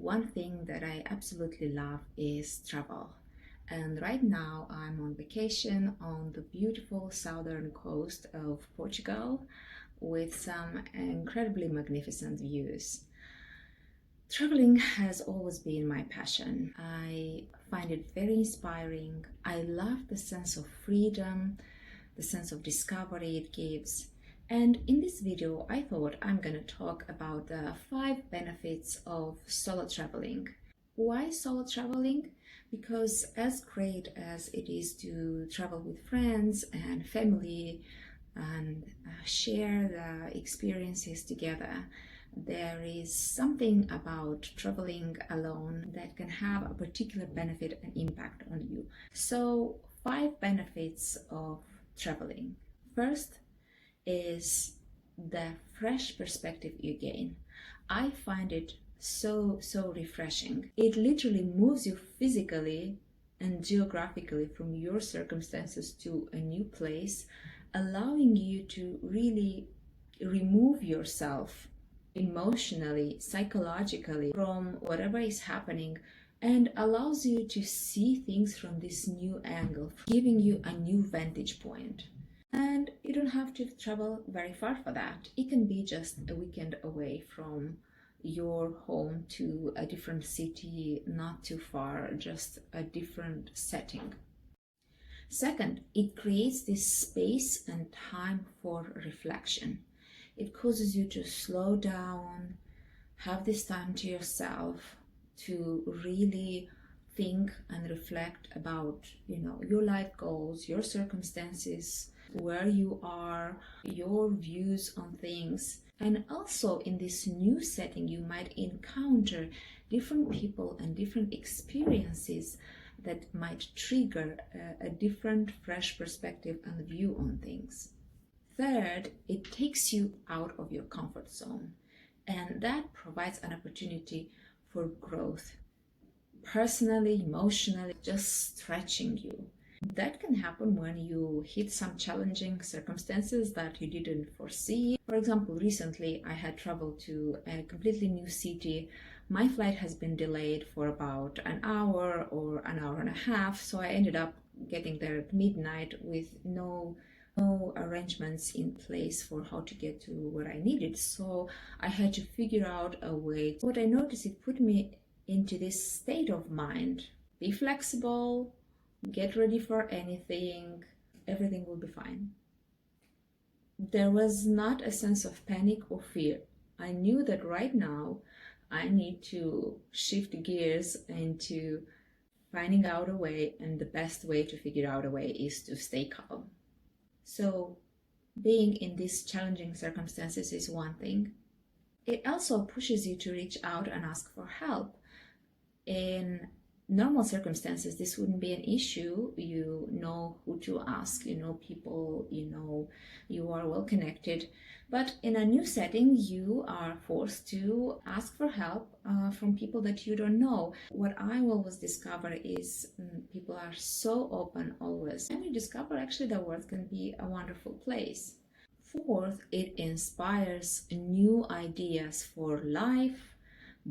one thing that I absolutely love is travel. And right now I'm on vacation on the beautiful southern coast of Portugal with some incredibly magnificent views. Traveling has always been my passion. I find it very inspiring. I love the sense of freedom, the sense of discovery it gives. And in this video, I thought I'm going to talk about the 5 benefits of solo traveling. Why solo traveling? Because as great as it is to travel with friends and family and share the experiences together, there is something about traveling alone that can have a particular benefit and impact on you. So, 5 benefits of traveling. First is the fresh perspective you gain. I find it so refreshing. It literally moves you physically and geographically from your circumstances to a new place, allowing you to really remove yourself emotionally, psychologically from whatever is happening, and allows you to see things from this new angle, giving you a new vantage point. And you don't have to travel very far for that. It can be just a weekend away from your home to a different city, not too far, just a different setting. Second, it creates this space and time for reflection. It causes you to slow down, have this time to yourself, to really think and reflect about, your life goals, your circumstances, where you are, your views on things. And also in this new setting, you might encounter different people and different experiences that might trigger a different, fresh perspective and view on things. Third, it takes you out of your comfort zone, and that provides an opportunity for growth, personally, emotionally, just stretching you. That can happen when you hit some challenging circumstances that you didn't foresee. For example, recently I had traveled to a completely new city. My flight has been delayed for about an hour or an hour and a half, so I ended up getting there at midnight with no arrangements in place for how to get to where I needed. So I had to figure out a way. What I noticed, it put me into this state of mind. Be flexible, get ready for anything, everything will be fine. There was not a sense of panic or fear. I knew that right now I need to shift gears into finding out a way, and the best way to figure out a way is to stay calm. So being in these challenging circumstances is one thing. It also pushes you to reach out and ask for help. In normal circumstances, this wouldn't be an issue. You know who to ask, you know people, you are well connected. But in a new setting, you are forced to ask for help from people that you don't know. What I always discover is people are so open always. And you discover actually the world can be a wonderful place. Fourth, it inspires new ideas for life,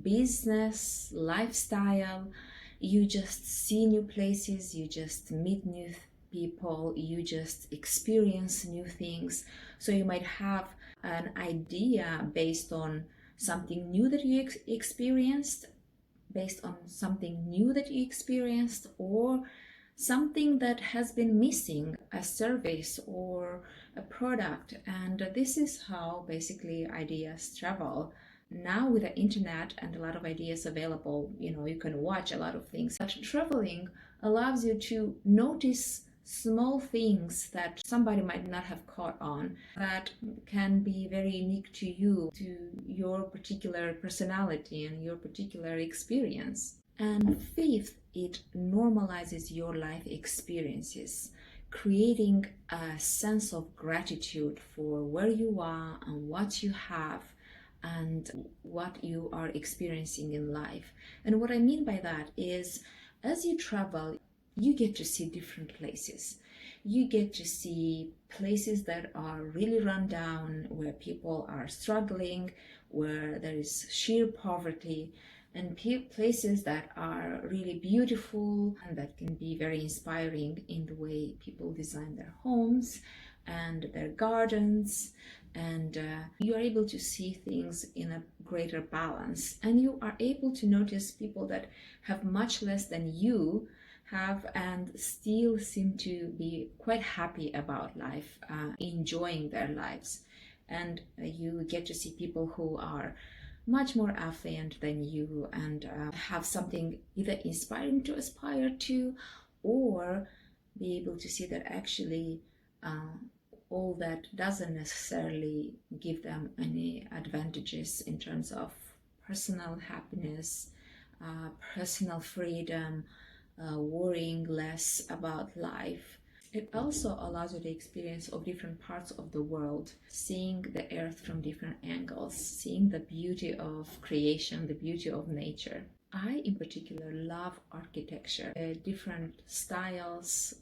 business, lifestyle. You just see new places, you just meet new people, you just experience new things. So you might have an idea based on something new that you experienced, or something that has been missing, a service or a product. And this is how basically ideas travel. Now with the internet and a lot of ideas available, you can watch a lot of things. But traveling allows you to notice small things that somebody might not have caught on, that can be very unique to you, to your particular personality and your particular experience. And fifth, it normalizes your life experiences, creating a sense of gratitude for where you are and what you have and what you are experiencing in life. And what I mean by that is, as you travel, you get to see different places. You get to see places that are really run down, where people are struggling, where there is sheer poverty. and places that are really beautiful and that can be very inspiring in the way people design their homes and their gardens. And you are able to see things in a greater balance, and you are able to notice people that have much less than you have and still seem to be quite happy about life, enjoying their lives. And you get to see people who are much more affluent than you and have something either inspiring to aspire to, or be able to see that actually all that doesn't necessarily give them any advantages in terms of personal happiness, personal freedom, worrying less about life. It also allows you the experience of different parts of the world, seeing the earth from different angles, seeing the beauty of creation, the beauty of nature. I, in particular, love architecture, different styles,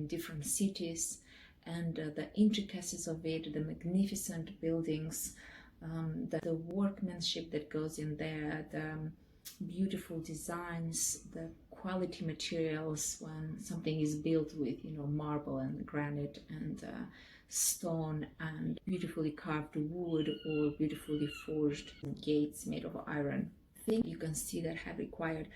different cities, and the intricacies of it, the magnificent buildings, the workmanship that goes in there, the beautiful designs, the quality materials when something is built with, marble and granite and stone and beautifully carved wood or beautifully forged gates made of iron. I think you can see that have required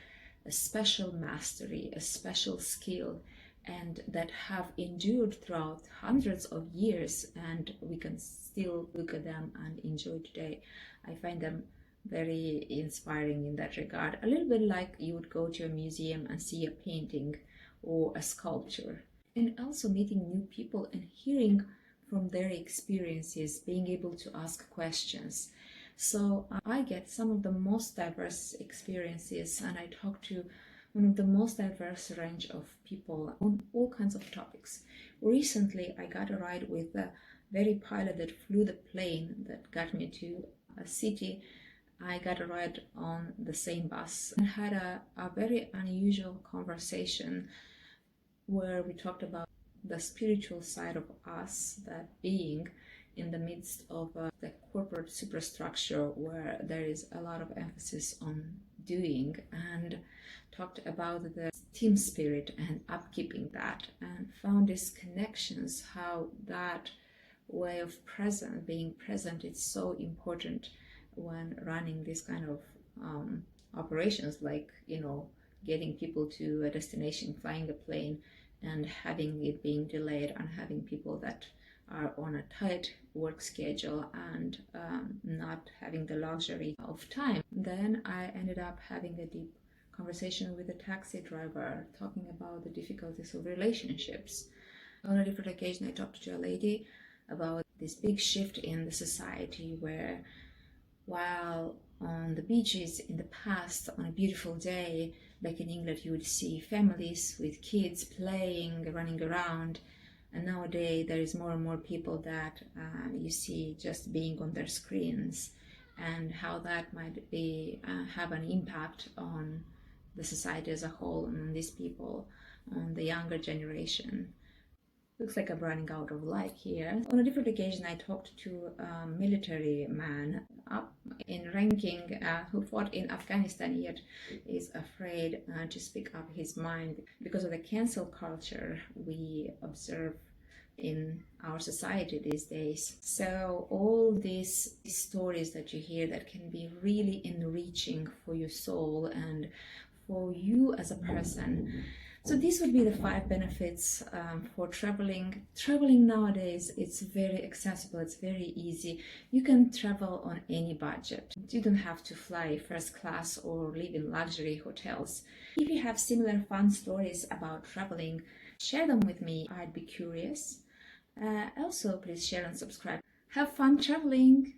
a special mastery, a special skill, and that have endured throughout hundreds of years, and we can still look at them and enjoy today. I find them very inspiring in that regard. A little bit like you would go to a museum and see a painting or a sculpture. And also meeting new people and hearing from their experiences, being able to ask questions. So I get some of the most diverse experiences, and I talk to one of the most diverse range of people on all kinds of topics. Recently, I got a ride with the very pilot that flew the plane that got me to a city. I got a ride on the same bus and had a very unusual conversation where we talked about the spiritual side of us, that being in the midst of the corporate superstructure where there is a lot of emphasis on doing, and talked about the team spirit and upkeeping that, and found these connections, how that way of being present is so important when running this kind of operations, like getting people to a destination, flying a plane and having it being delayed, and having people that are on a tight work schedule and not having the luxury of time. Then I ended up having a deep conversation with a taxi driver, talking about the difficulties of relationships. On a different occasion, I talked to a lady about this big shift in the society where, while on the beaches in the past, on a beautiful day back in England, you would see families with kids playing, running around, and nowadays there is more and more people that you see just being on their screens, and how that might be have an impact on the society as a whole and on these people, on the younger generation. Looks like I'm running out of light here. On a different occasion, I talked to a military man up in ranking who fought in Afghanistan, yet is afraid to speak up his mind because of the cancel culture we observe in our society these days. So all these stories that you hear that can be really enriching for your soul and for you as a person. So these would be the 5 benefits for traveling. Traveling nowadays, it's very accessible, it's very easy. You can travel on any budget. You don't have to fly first class or live in luxury hotels. If you have similar fun stories about traveling, share them with me. I'd be curious. Also, please share and subscribe. Have fun traveling!